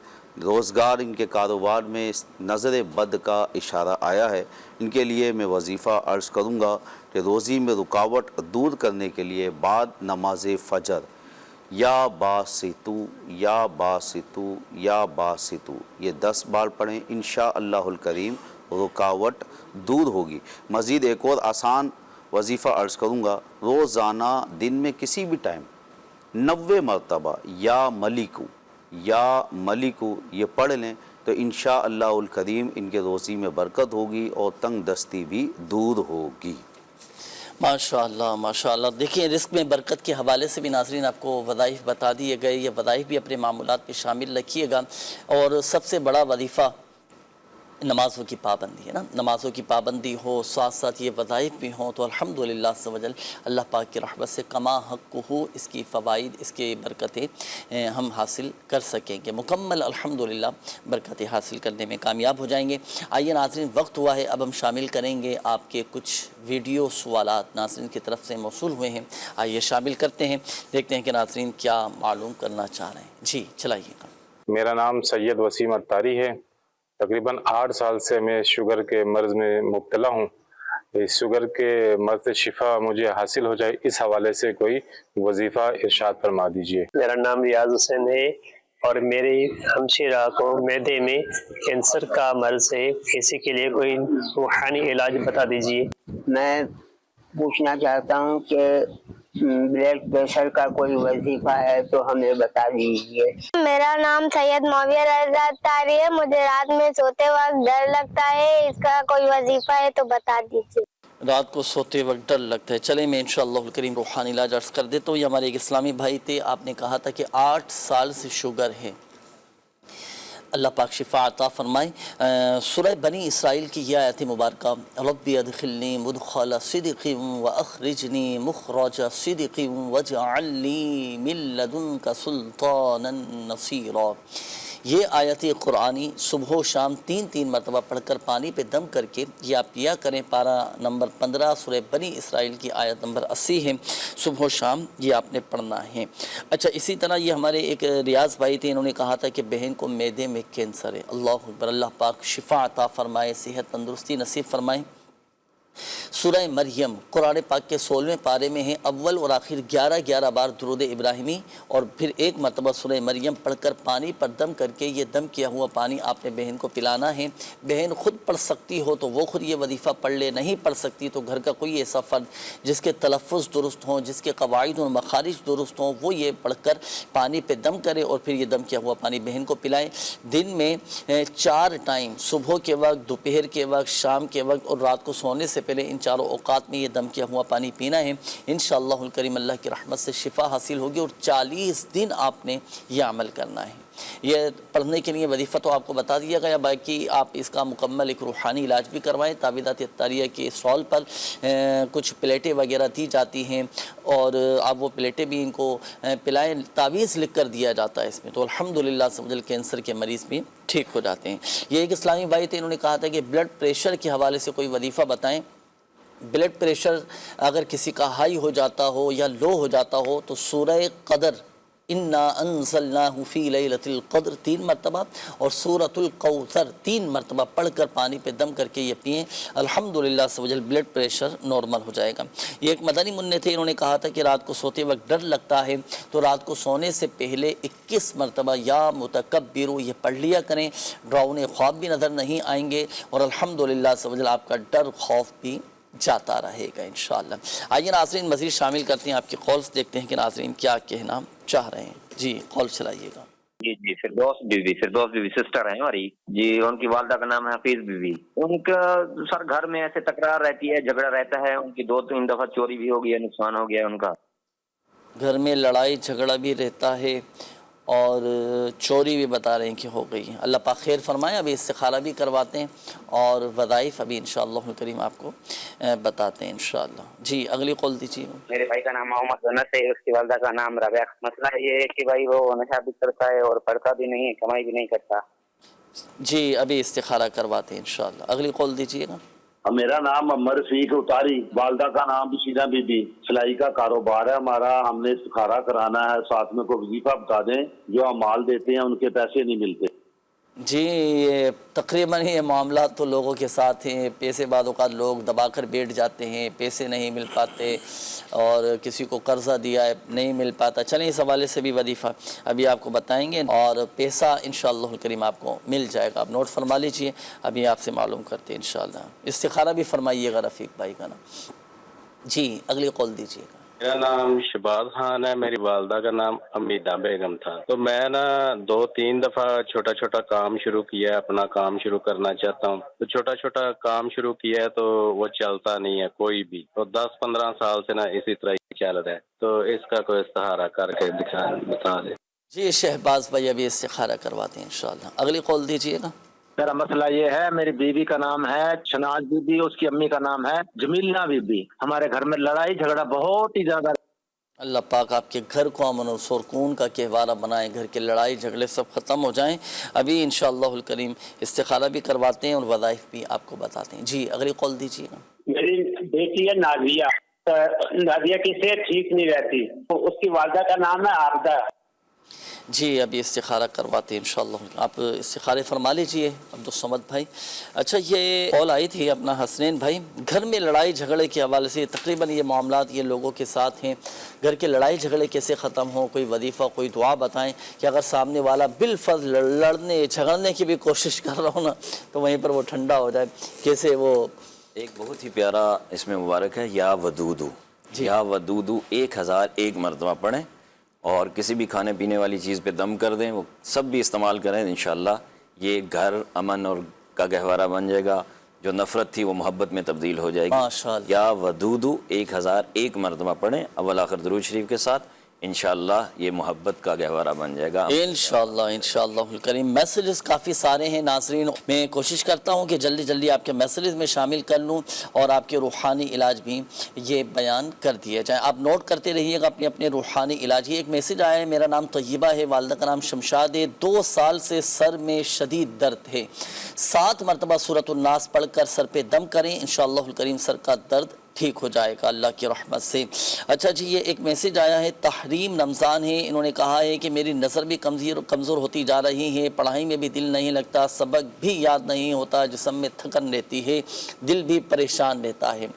روزگار ان کے کاروبار میں نظر بد کا اشارہ آیا ہے۔ ان کے لیے میں وظیفہ عرض کروں گا کہ روزی میں رکاوٹ دور کرنے کے لیے بعد نماز فجر یا باسطو، یا باسطو، یا باسطو یہ 10 بار پڑھیں، انشاءاللہ الکریم رکاوٹ دور ہوگی۔ مزید ایک اور آسان وظیفہ عرض کروں گا، روزانہ دن میں کسی بھی ٹائم 90 مرتبہ یا ملکو، یا ملکو یہ پڑھ لیں تو انشاءاللہ الکریم ان کے روزی میں برکت ہوگی اور تنگ دستی بھی دور ہوگی۔ ماشاءاللہ ماشاءاللہ۔ دیکھیں رزق میں برکت کے حوالے سے بھی ناظرین آپ کو وظائف بتا دیے گئے، یہ وظائف بھی اپنے معمولات پہ شامل رکھیے گا۔ اور سب سے بڑا وظیفہ نمازوں کی پابندی ہے نا، نمازوں کی پابندی ہو، ساتھ ساتھ یہ وظائف بھی ہوں تو الحمدللہ عز و جل اللہ پاک کی رحمت سے کما حق ہو، اس کی فوائد، اس کے برکتیں ہم حاصل کر سکیں گے، مکمل الحمدللہ برکتیں حاصل کرنے میں کامیاب ہو جائیں گے۔ آئیے ناظرین وقت ہوا ہے، اب ہم شامل کریں گے آپ کے کچھ ویڈیو سوالات ناظرین کی طرف سے موصول ہوئے ہیں، آئیے شامل کرتے ہیں، دیکھتے ہیں کہ ناظرین کیا معلوم کرنا چاہ رہے ہیں۔ جی چلائیے گا۔ میرا نام سید وسیم اتاری ہے، تقریباً 8 سال سے میں شوگر کے مرض میں مبتلا ہوں۔ اس شوگر کے مرض سے شفا مجھے حاصل ہو جائے، اس حوالے سے کوئی وظیفہ ارشاد فرما دیجئے۔ میرا نام ریاض حسین ہے، اور میری ہمشیرہ کو معدے میں کینسر کا مرض ہے، اسی کے لیے کوئی روحانی علاج بتا دیجیے۔ میں پوچھنا چاہتا ہوں کہ بلڈ پریشر کا کوئی وظیفہ ہے تو ہمیں بتا دیجیے۔ میرا نام سید معاویہ رضا اتاری ہے، مجھے رات میں سوتے وقت ڈر لگتا ہے، اس کا کوئی وظیفہ ہے تو بتا دیجیے۔ رات کو سوتے وقت ڈر لگتا ہے، چلیں میں انشاءاللہ الکریم روحانی علاج عرض کر دیتا ہوں۔ یہ ہمارے ایک اسلامی بھائی تھے، آپ نے کہا تھا کہ 8 سال سے شوگر ہے، اللہ پاک شفا عطا فرمائے۔ سورہ بنی اسرائیل کی یہ آیت مبارکہ، رب ادخلنی مدخل صدق واخرجنی مخرج صدق واجعل لی من لدنک سلطانا نصیرا، یہ آیت قرآنی صبح و شام 3 مرتبہ پڑھ کر پانی پہ دم کر کے یہ آپ کیا کریں۔ پارہ نمبر 15 سورہ بنی اسرائیل کی آیت نمبر 80 ہے، صبح و شام یہ آپ نے پڑھنا ہے۔ اچھا، اسی طرح یہ ہمارے ایک ریاض بھائی تھے، انہوں نے کہا تھا کہ بہن کو معدے میں کینسر ہے، اللہ اکبر، اللہ پاک شفا عطا فرمائے، صحت تندرستی نصیب فرمائے۔ سورہ مریم قرآن پاک کے 16ویں پارے میں ہے، اول اور آخر 11 بار درود ابراہیمی اور پھر 1 مرتبہ سورہ مریم پڑھ کر پانی پر دم کر کے یہ دم کیا ہوا پانی آپ نے بہن کو پلانا ہے۔ بہن خود پڑھ سکتی ہو تو وہ خود یہ وظیفہ پڑھ لے، نہیں پڑھ سکتی تو گھر کا کوئی ایسا فرد جس کے تلفظ درست ہوں، جس کے قواعد اور مخارج درست ہوں، وہ یہ پڑھ کر پانی پہ دم کرے اور پھر یہ دم کیا ہوا پانی بہن کو پلائے۔ دن میں 4 ٹائم، صبح کے وقت، دوپہر کے وقت، شام کے وقت اور رات کو سونے سے پہلے ان 4 اوقات میں یہ دم کیا ہوا پانی پینا ہے۔ انشاءاللہ الکریم اللہ کی رحمت سے شفا حاصل ہوگی اور 40 دن آپ نے یہ عمل کرنا ہے۔ یہ پڑھنے کے لیے وظیفہ تو آپ کو بتا دیا گیا، باقی آپ اس کا مکمل ایک روحانی علاج بھی کروائیں۔ تعویذات اتاریہ کے اسٹال پر کچھ پلیٹیں وغیرہ دی جاتی ہیں اور آپ وہ پلیٹیں بھی ان کو پلائیں، تعویذ لکھ کر دیا جاتا ہے اس میں، تو الحمدللہ سمجھل کینسر کے مریض بھی ٹھیک ہو جاتے ہیں۔ یہ ایک اسلامی بھائی تھے، انہوں نے کہا تھا کہ بلڈ پریشر کے حوالے سے کوئی وظیفہ بتائیں۔ بلڈ پریشر اگر کسی کا ہائی ہو جاتا ہو یا لو ہو جاتا ہو تو سورہ قدر انا انزلناہ فی لیلۃ القدر 3 مرتبہ اور سورۃ الکوثر 3 مرتبہ پڑھ کر پانی پہ دم کر کے یہ پئیں، الحمدللہ سوجل بلڈ پریشر نارمل ہو جائے گا۔ یہ ایک مدنی منع تھے، انہوں نے کہا تھا کہ رات کو سوتے وقت ڈر لگتا ہے تو رات کو سونے سے پہلے 21 مرتبہ یا متکبر یہ پڑھ لیا کریں، ڈراؤنے خواب بھی نظر نہیں آئیں گے اور الحمدللہ سوجل آپ کا ڈر خوف بھی جاتا رہے گا انشاءاللہ۔ آئیے ناظرین مزید شامل کرتے ہیں آپ کی کالز، دیکھتے ہیں کہ ناظرین کیا کہنا چاہ رہے ہیں۔ جی کال چلائیے گا۔ جی فردوس بیوی سسٹر ہیں ہماری جی، ان کی والدہ کا نام ہے حفیظ بیوی۔ ان کا سر گھر میں ایسے تکرار رہتی ہے، جھگڑا رہتا ہے، ان کی 2-3 دفعہ چوری بھی ہو گئی ہے، نقصان ہو گیا ہے ان کا۔ گھر میں لڑائی جھگڑا بھی رہتا ہے اور چوری بھی بتا رہے ہیں کہ ہو گئی ہے، اللہ پاک خیر فرمائے۔ ابھی استخارہ بھی کرواتے ہیں اور وظائف ابھی انشاءاللہ کریم آپ کو بتاتے ہیں انشاءاللہ۔ جی اگلی قول دیجیے۔ میرے بھائی کا نام محمد انس ہے، اس کی والدہ کا نام رابعہ۔ مسئلہ یہ ہے کہ بھائی وہ نشہ بھی کرتا ہے اور پڑھتا بھی نہیں ہے، کمائی بھی نہیں کرتا۔ جی ابھی استخارہ کرواتے ہیں انشاءاللہ۔ اگلی قول دیجیے گا۔ میرا نام عمر رفیق اتاری، والدہ کا نام بشیرہ بی بی، سلائی کا کاروبار ہے ہمارا، ہم نے استخارہ کرانا ہے، ساتھ میں کوئی وظیفہ بتا دیں، جو ہم مال دیتے ہیں ان کے پیسے نہیں ملتے۔ جی یہ تقریباً یہ معاملات تو لوگوں کے ساتھ ہیں، پیسے بعض اوقات لوگ دبا کر بیٹھ جاتے ہیں، پیسے نہیں مل پاتے اور کسی کو قرضہ دیا ہے نہیں مل پاتا۔ چلیں اس حوالے سے بھی وظیفہ ابھی آپ کو بتائیں گے اور پیسہ انشاءاللہ الکریم آپ کو مل جائے گا، آپ نوٹ فرما لیجئے، ابھی آپ سے معلوم کرتے ہیں انشاءاللہ۔ استخارہ بھی فرمائیے گا رفیق بھائی کا نام۔ جی اگلی قول دیجیے گا۔ میرا نام شہباز خان ہے، میری والدہ کا نام امیدہ بیگم تھا۔ تو میں نا 2-3 دفعہ چھوٹا چھوٹا کام شروع کیا ہے، اپنا کام شروع کرنا چاہتا ہوں، تو چھوٹا چھوٹا کام شروع کیا ہے تو وہ چلتا نہیں ہے کوئی بھی، تو 10-15 سال سے نا اسی طرح ہی چل رہا ہے، تو اس کا کوئی استخارہ کر کے بتا دے۔ جی شہباز بھائی ابھی استخارہ کرواتے ہیں انشاءاللہ۔ اگلی قول دیجیے گا۔ میرا مسئلہ یہ ہے، میری بیوی کا نام ہے شناز بی بی، اس کی امی کا نام ہے جمیلہ بی بی، ہمارے گھر میں لڑائی جھگڑا بہت ہی زیادہ۔ اللہ پاک آپ کے گھر کو امن و سکون کا گہوارہ بنائیں، گھر کے لڑائی جھگڑے سب ختم ہو جائیں۔ ابھی انشاءاللہ الکریم استخارہ بھی کرواتے ہیں اور وظائف بھی آپ کو بتاتے ہیں۔ جی اگلی قول دیجیے گا۔ میری بیٹی ہے نازیہ، نازیہ کی صحت ٹھیک نہیں رہتی، اس کی والدہ کا نام ہے عابدہ۔ جی ابھی استخارہ کرواتے ہیں انشاءاللہ. آپ استخارے فرما لیجئے عبدالصمد بھائی. اچھا یہ کال آئی تھی اپنا حسنین بھائی، گھر میں لڑائی جھگڑے کے حوالے سے تقریباً یہ معاملات یہ لوگوں کے ساتھ ہیں. گھر کے لڑائی جھگڑے کیسے ختم ہوں، کوئی وظیفہ کوئی دعا بتائیں کہ اگر سامنے والا بالفرض لڑنے جھگڑنے کی بھی کوشش کر رہا ہوں نا تو وہیں پر وہ ٹھنڈا ہو جائے. کیسے وہ ایک بہت ہی پیارا اس میں مبارک ہے، یا ودودو. یا ودودو 1001 مرتبہ پڑھیں اور کسی بھی کھانے پینے والی چیز پہ دم کر دیں، وہ سب بھی استعمال کریں. انشاءاللہ یہ گھر امن اور کا گہوارہ بن جائے گا. جو نفرت تھی وہ محبت میں تبدیل ہو جائے گی. یا ودودو 1001 مرتبہ پڑھیں اول آخر درود شریف کے ساتھ. انشاءاللہ یہ محبت کا گہوارہ بن جائے گا. انشاءاللہ انشاءاللہ الکریم. میسیجز کافی سارے ہیں ناظرین، میں کوشش کرتا ہوں کہ جلدی جلدی آپ کے میسیجز میں شامل کر لوں اور آپ کے روحانی علاج بھی یہ بیان کر دیا جائے. آپ نوٹ کرتے رہیے گا اپنے اپنے روحانی علاج. یہ ایک میسیج آیا ہے، میرا نام طیبہ ہے، والدہ کا نام شمشاد ہے، 2 سال سے سر میں شدید درد ہے. 7 مرتبہ سورۃ الناس پڑھ کر سر پہ دم کریں، انشاءاللہ الکریم سر کا درد ٹھیک ہو جائے گا اللہ کی رحمت سے. اچھا جی یہ ایک میسیج آیا ہے، تحریم رمضان ہے، انہوں نے کہا ہے کہ میری نظر بھی کمزور ہوتی جا رہی ہے، پڑھائی میں بھی دل نہیں لگتا، سبق بھی یاد نہیں ہوتا، جسم میں تھکن رہتی ہے، دل بھی پریشان رہتا ہے.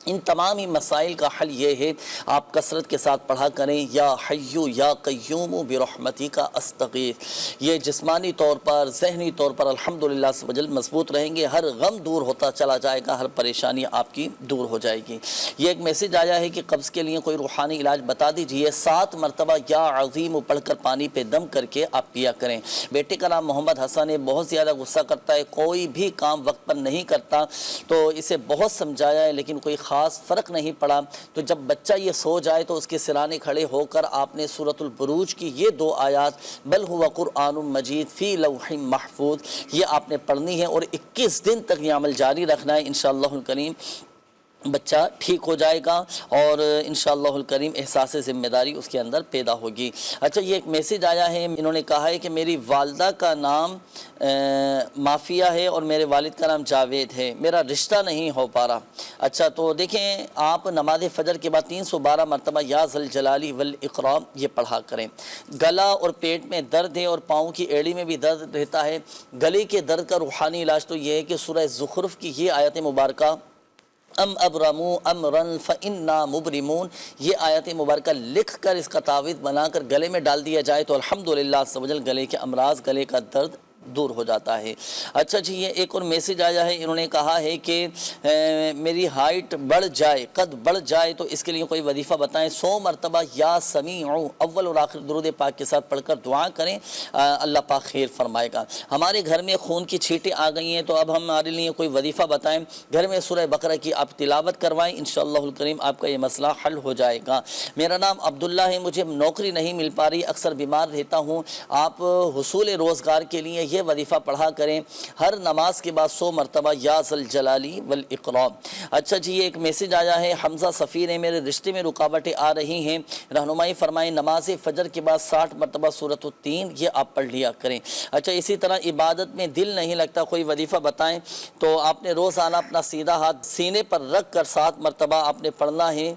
ان تمام ہی مسائل کا حل یہ ہے آپ کثرت کے ساتھ پڑھا کریں یا حیو یا قیوم برحمتی کا استغیث. یہ جسمانی طور پر ذہنی طور پر الحمدللہ سے وجل مضبوط رہیں گے، ہر غم دور ہوتا چلا جائے گا، ہر پریشانی آپ کی دور ہو جائے گی. یہ ایک میسیج آیا ہے کہ قبض کے لیے کوئی روحانی علاج بتا دیجئے. 7 مرتبہ یا عظیم پڑھ کر پانی پہ دم کر کے آپ پیا کریں. بیٹے کا نام محمد حسن ہے، بہت زیادہ غصہ کرتا ہے، کوئی بھی کام وقت پر نہیں کرتا، تو اسے بہت سمجھایا ہے لیکن کوئی خاص فرق نہیں پڑا. تو جب بچہ یہ سو جائے تو اس کے سرانے کھڑے ہو کر آپ نے سورۃ البروج کی یہ 2 آیات بل ہوا قرآن مجید فی لوح محفوظ یہ آپ نے پڑھنی ہے اور 21 دن تک یہ عمل جاری رکھنا ہے. انشاءاللہ الکریم بچہ ٹھیک ہو جائے گا اور انشاءاللہ الکریم احساس ذمہ داری اس کے اندر پیدا ہوگی. اچھا یہ ایک میسیج آیا ہے، انہوں نے کہا ہے کہ میری والدہ کا نام مافیہ ہے اور میرے والد کا نام جاوید ہے، میرا رشتہ نہیں ہو پا رہا. اچھا تو دیکھیں آپ نماز فجر کے بعد 312 مرتبہ یا ذل جلالی والاکرام یہ پڑھا کریں. گلا اور پیٹ میں درد ہے اور پاؤں کی ایڑی میں بھی درد رہتا ہے. گلے کے درد کا روحانی علاج تو یہ ہے کہ سورہ زخرف کی یہ آیت مبارکہ ام ابرموا امرا فانا مبرمون یہ آیت مبارکہ لکھ کر اس کا تعویذ بنا کر گلے میں ڈال دیا جائے تو الحمدللہ عز و جل گلے کے امراض گلے کا درد دور ہو جاتا ہے. اچھا جی یہ ایک اور میسیج آیا ہے، انہوں نے کہا ہے کہ میری ہائٹ بڑھ جائے، قد بڑھ جائے تو اس کے لیے کوئی وظیفہ بتائیں. 100 مرتبہ یا سمیع اول اور آخر درود پاک کے ساتھ پڑھ کر دعا کریں، اللہ پاک خیر فرمائے گا. ہمارے گھر میں خون کی چھینٹیں آ گئی ہیں تو اب ہمارے لیے کوئی وظیفہ بتائیں. گھر میں سورہ بقرہ کی آپ تلاوت کروائیں، انشاءاللہ الکریم آپ کا یہ مسئلہ حل ہو جائے گا. میرا نام عبداللہ ہے، مجھے نوکری نہیں مل پا رہی، اکثر بیمار رہتا ہوں. آپ حصول روزگار کے لیے یہ وظیفہ پڑھا کریں ہر نماز کے بعد 100 مرتبہ یا ذل جلالی والاکرام. اچھا جی یہ ایک میسیج آیا ہے، حمزہ سفیر ہے، میرے رشتے میں رکاوٹیں آ رہی ہیں، رہنمائی فرمائیں. نماز فجر کے بعد 60 مرتبہ سورۃ التین یہ آپ پڑھ لیا کریں. اچھا اسی طرح عبادت میں دل نہیں لگتا، کوئی وظیفہ بتائیں. تو آپ نے روزانہ اپنا سیدھا ہاتھ سینے پر رکھ کر 7 مرتبہ آپ نے پڑھنا ہے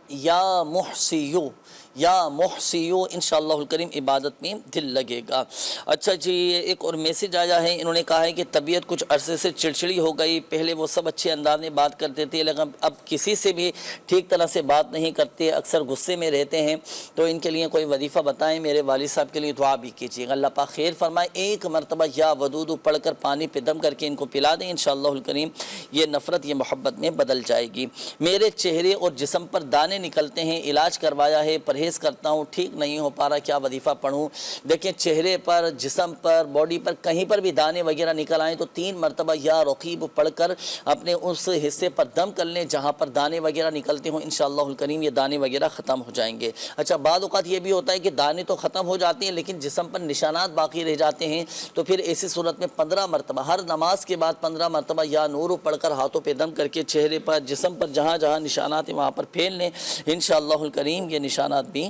یا محسیو یا محسیو، انشاءاللہ الکریم عبادت میں دل لگے گا. اچھا جی ایک اور میسیج آیا ہے، انہوں نے کہا ہے کہ طبیعت کچھ عرصے سے چڑچڑی ہو گئی، پہلے وہ سب اچھے انداز میں بات کرتے تھے لیکن اب کسی سے بھی ٹھیک طرح سے بات نہیں کرتے، اکثر غصے میں رہتے ہیں. تو ان کے لیے کوئی وظیفہ بتائیں. میرے والد صاحب کے لیے دعا بھی کیجیے گا، اللہ پاک خیر فرمائے. 1 مرتبہ یا ودود پڑھ کر پانی پہ دم کر کے ان کو پلا دیں، انشاءاللہ الکریم یہ نفرت یہ محبت میں بدل جائے گی. میرے چہرے اور جسم پر دانے نکلتے ہیں، علاج کروایا ہے، پرہیز کرتا ہوں، ٹھیک نہیں ہو پا رہا، کیا وظیفہ پڑھوں؟ دیکھیں چہرے پر، جسم پر، باڈی پر کہیں پر بھی دانے وغیرہ نکل آئیں تو 3 مرتبہ یا رقیب پڑھ کر اپنے اس حصے پر دم کر لیں جہاں پر دانے وغیرہ نکلتے ہوں، انشاءاللہ الکریم یہ دانے وغیرہ ختم ہو جائیں گے. اچھا بعض اوقات یہ بھی ہوتا ہے کہ دانے تو ختم ہو جاتے ہیں لیکن جسم پر نشانات باقی رہ جاتے ہیں، تو پھر ایسی صورت میں 15 مرتبہ ہر نماز کے بعد 15 مرتبہ یا نور پڑھ کر ہاتھوں پہ دم کر کے چہرے پر، جسم پر جہاں جہاں نشانات ہیں وہاں پر پھیل لیں، انشاءاللہ الکریم یہ نشانات بھی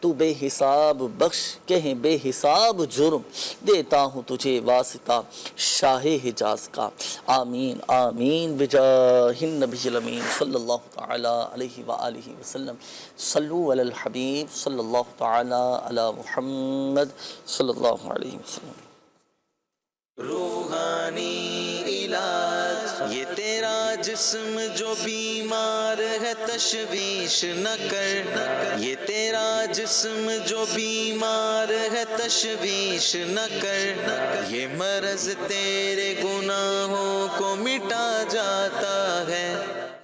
تو بے حساب بخش کہیں بے حساب جرم، دیتا ہوں تجھے واسطہ شاہ حجاز کا، آمین آمین بجاہ النبی الامین صلی اللہ تعالی علیہ وآلہ وسلم۔ صلو علی الحبیب صلی اللہ تعالی علی محمد صلی اللہ علیہ وسلم۔ روحانی علاج، یہ تیرا جسم جو بیمار ہے تشویش نہ کر، یہ تیرا جسم جو بیمار ہے تشویش نہ کر، یہ مرض تیرے گناہوں کو مٹا جاتا ہے۔